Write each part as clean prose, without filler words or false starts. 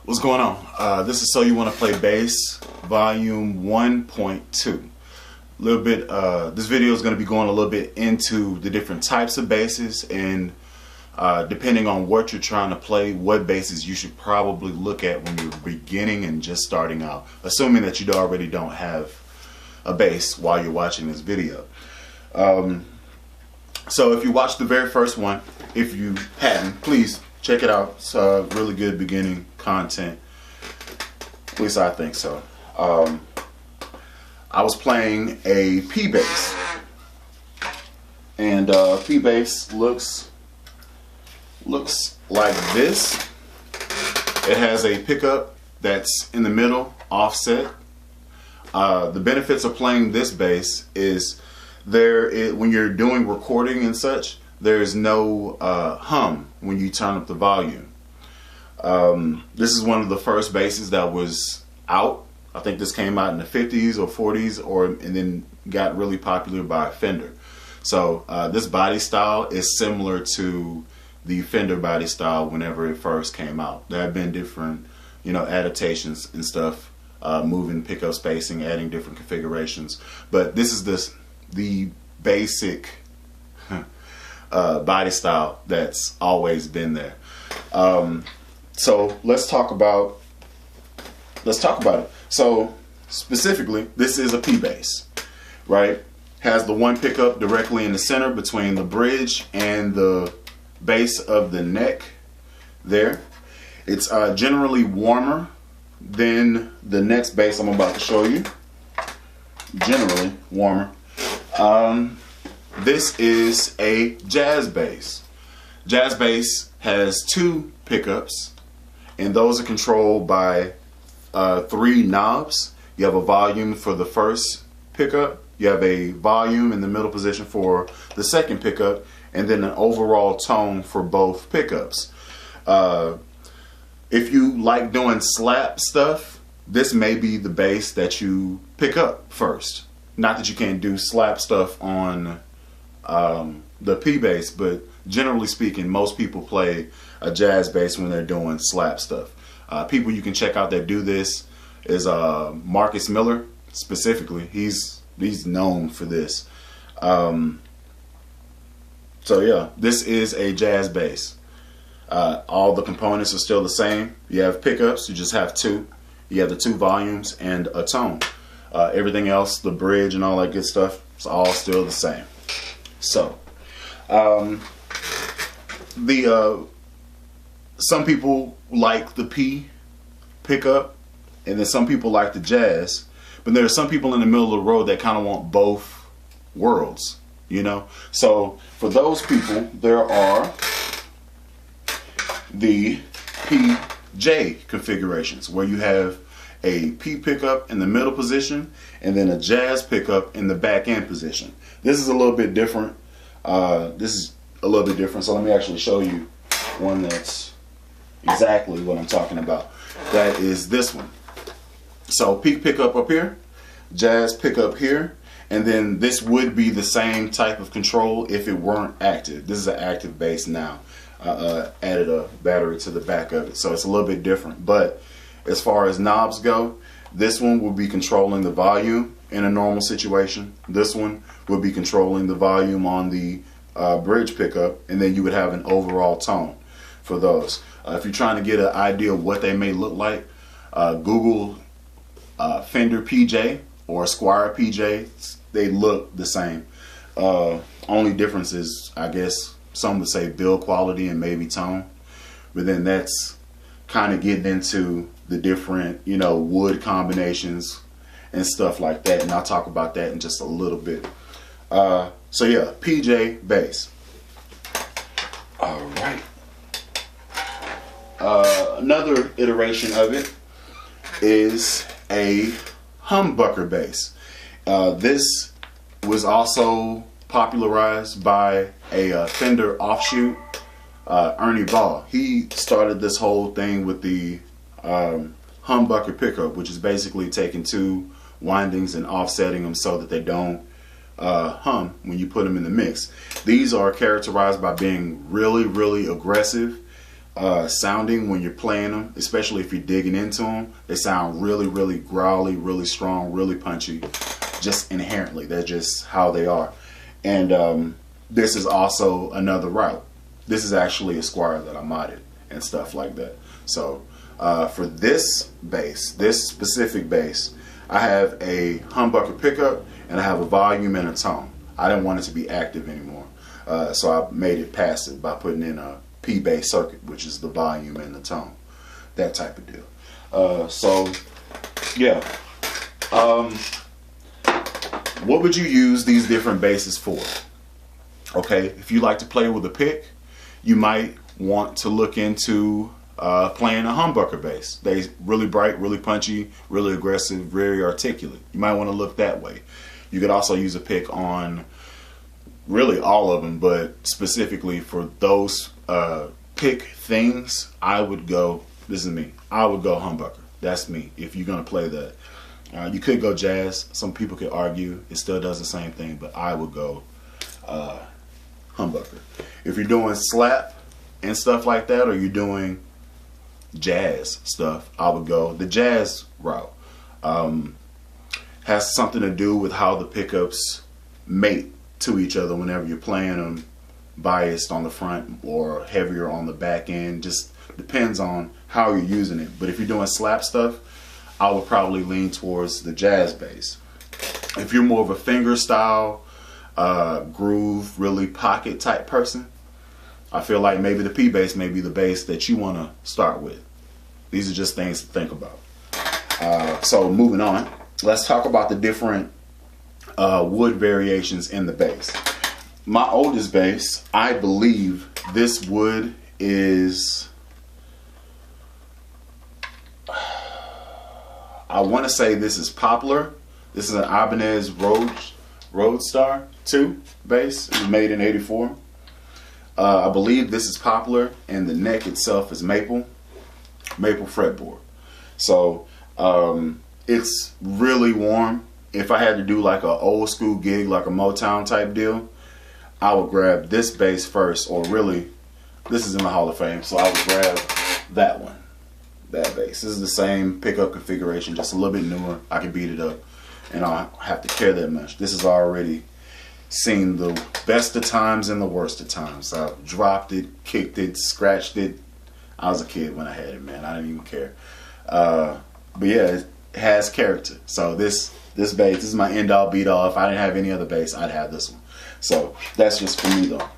What's going on? This is So You Want to Play Bass, Volume 1.2. This video is going to be going a little bit into the different types of basses and depending on what you're trying to play, what basses you should probably look at when you're beginning and just starting out, assuming that you already don't have a bass while you're watching this video. So if you watched the very first one, if you hadn't, please check it out. It's really good beginning content. At least I think so. I was playing a P Bass, and P Bass looks like this. It has a pickup that's in the middle, offset. The benefits of playing this bass is when you're doing recording and such, there's no hum when you turn up the volume. This is one of the first basses that was out. I think this came out in the 50s or 40s, and then got really popular by Fender. So this body style is similar to the Fender body style whenever it first came out. There have been different, adaptations and stuff, moving pickup spacing, adding different configurations. But this is the basic body style that's always been there. So let's talk about it. So specifically, this is a P Bass, right? Has the one pickup directly in the center between the bridge and the base of the neck there. It's generally warmer than the next bass I'm about to show you. Generally warmer. This is a jazz bass. Jazz bass has two pickups, and those are controlled by three knobs. You have a volume for the first pickup, you have a volume in the middle position for the second pickup, and then an overall tone for both pickups. If you like doing slap stuff, this may be the bass that you pick up first. Not that you can't do slap stuff on the P Bass, but generally speaking, most people play a jazz bass when they're doing slap stuff. People you can check out that do this is Marcus Miller, specifically. He's known for this. So yeah, this is a jazz bass. All the components are still the same. You have pickups, you just have two. You have the two volumes and a tone. Everything else, the bridge and all that good stuff, it's all still the same. So, some people like the P pickup, and then some people like the jazz, but there are some people in the middle of the road that kind of want both worlds, So for those people, there are the PJ configurations, where you have a P pickup in the middle position and then a jazz pickup in the back end position. This is a little bit different. So let me actually show you one that's exactly what I'm talking about. That is this one. So P pickup up here, jazz pickup here, and then this would be the same type of control if it weren't active. This is an active bass now. Added a battery to the back of it, so it's a little bit different. But as far as knobs go, this one will be controlling the volume in a normal situation. This one would be controlling the volume on the bridge pickup, and then you would have an overall tone for those. If you're trying to get an idea of what they may look like, Google Fender PJ or Squier PJ. They look the same. Only difference is, I guess, some would say build quality and maybe tone, but then that's kind of getting into the different, wood combinations and stuff like that, and I'll talk about that in just a little bit. So yeah, PJ bass. All right. Another iteration of it is a humbucker bass. This was also popularized by a Fender offshoot, Ernie Ball. He started this whole thing with the humbucker pickup, which is basically taking two windings and offsetting them so that they don't hum when you put them in the mix. These are characterized by being really, really aggressive sounding when you're playing them, especially if you're digging into them. They sound really, really growly, really strong, really punchy, just inherently. That's just how they are. And this is also another route. This is actually a Squire that I modded and stuff like that. So for this bass, this specific bass, I have a humbucker pickup and I have a volume and a tone. I didn't want it to be active anymore, so I made it passive by putting in a P Bass circuit, which is the volume and the tone, that type of deal. So yeah, what would you use these different basses for? Okay, if you like to play with a pick, you might want to look into playing a humbucker bass. They're really bright, really punchy, really aggressive, very articulate. You might want to look that way. You could also use a pick on really all of them, but specifically for those pick things, I would go, this is me, I would go humbucker. That's me, if you're going to play that. You could go jazz. Some people could argue it still does the same thing, but I would go humbucker. If you're doing slap and stuff like that, or you're doing jazz stuff, I would go the jazz route. Has something to do with how the pickups mate to each other whenever you're playing them, biased on the front or heavier on the back end. Just depends on how you're using it. But if you're doing slap stuff, I would probably lean towards the jazz bass. If you're more of a finger style, groove, really pocket type person, I feel like maybe the P bass may be the bass that you want to start with. These are just things to think about. So moving on, let's talk about the different wood variations in the bass. My oldest bass, I believe this wood is, I want to say this is poplar. This is an Ibanez Roadstar 2 bass. It was made in '84. I believe this is poplar, and the neck itself is maple fretboard. So it's really warm. If I had to do like an old school gig, like a Motown type deal, I would grab this bass first, or really, this is in the Hall of Fame, so I would grab that one, that bass. This is the same pickup configuration, just a little bit newer. I can beat it up, and I don't have to care that much. This has already seen the best of times and the worst of times. I've dropped it, kicked it, scratched it. I was a kid when I had it, man. I didn't even care. But yeah, it has character. So this bass, this is my end all beat all. If I didn't have any other bass, I'd have this one. So that's just for me though.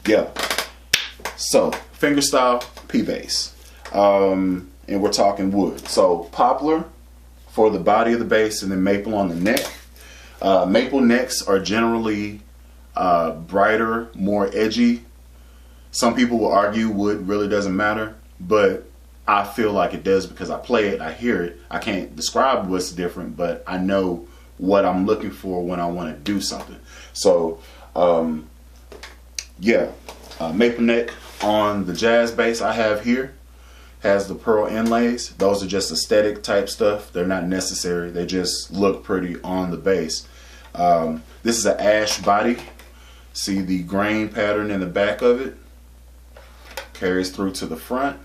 Yeah. So fingerstyle P Bass, and we're talking wood. So poplar for the body of the bass, and then maple on the neck. Maple necks are generally brighter, more edgy. Some people will argue wood really doesn't matter, but I feel like it does because I play it, I hear it. I can't describe what's different, but I know what I'm looking for when I want to do something. So yeah, maple neck on the jazz bass I have here has the pearl inlays. Those are just aesthetic type stuff. They're not necessary. They just look pretty on the bass. This is an ash body. See the grain pattern in the back of it? Carries through to the front.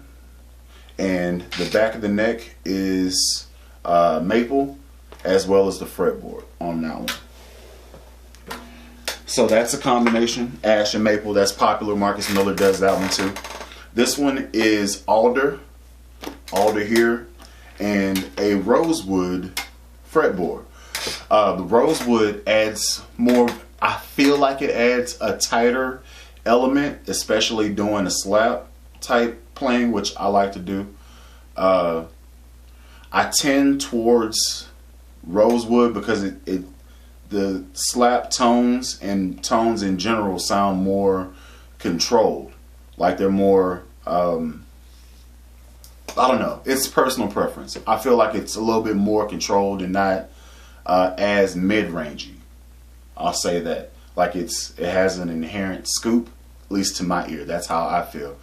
And the back of the neck is maple, as well as the fretboard on that one. So that's a combination, ash and maple. That's popular. Marcus Miller does that one too. This one is alder here, and a rosewood fretboard. The rosewood adds more, I feel like it adds a tighter element, especially doing a slap type playing, which I like to do. I tend towards rosewood because the slap tones and tones in general sound more controlled. Like they're more, I don't know, it's personal preference. I feel like it's a little bit more controlled and not as mid-rangey. I'll say that. Like it has an inherent scoop, at least to my ear. That's how I feel.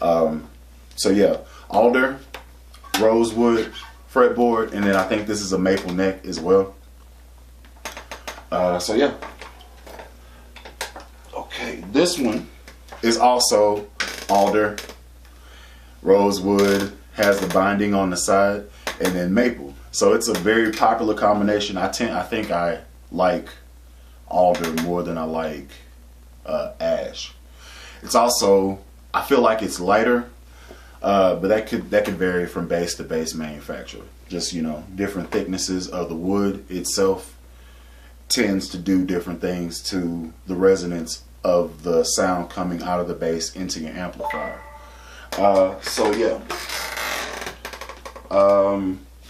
So yeah, alder, rosewood, fretboard, and then I think this is a maple neck as well. So yeah. Okay, this one is also alder. Rosewood has the binding on the side, and then maple. So it's a very popular combination. I think I like alder more than I like ash. It's also, I feel like it's lighter, but that could vary from base to base manufacturer. Just, you know, different thicknesses of the wood itself tends to do different things to the resonance of the sound coming out of the bass into your amplifier. So yeah.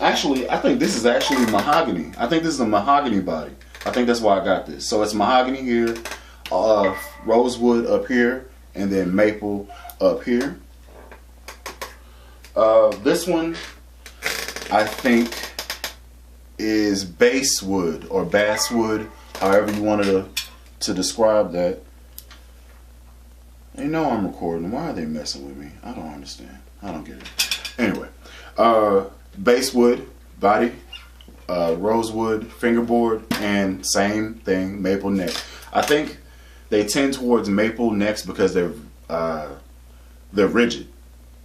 Actually, I think this is actually mahogany. I think this is a mahogany body. I think that's why I got this. So it's mahogany here, rosewood up here, and then maple up here. This one, I think, is basswood or basswood, however you wanted to describe that. They know I'm recording. Why are they messing with me? I don't understand. I don't get it. Anyway, basswood body, rosewood fingerboard, and same thing, maple neck. I think they tend towards maple necks because they're rigid.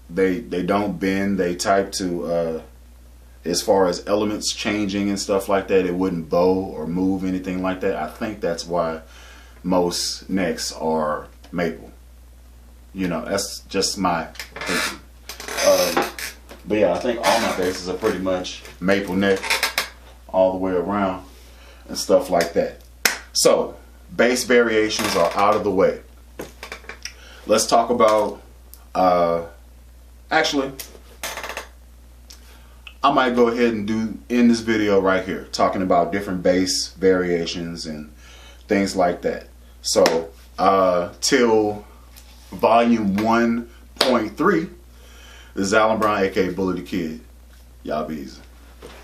They don't bend. They type to as far as elements changing and stuff like that, it wouldn't bow or move anything like that. I think that's why most necks are maple. You know, that's just my thinking. But yeah, I think all my basses are pretty much maple neck all the way around and stuff like that. So, bass variations are out of the way. Let's talk about, actually, I might go ahead and end this video right here, talking about different bass variations and things like that. So, till volume 1.3, this is Alan Brown, aka Bully the Kid. Y'all be easy.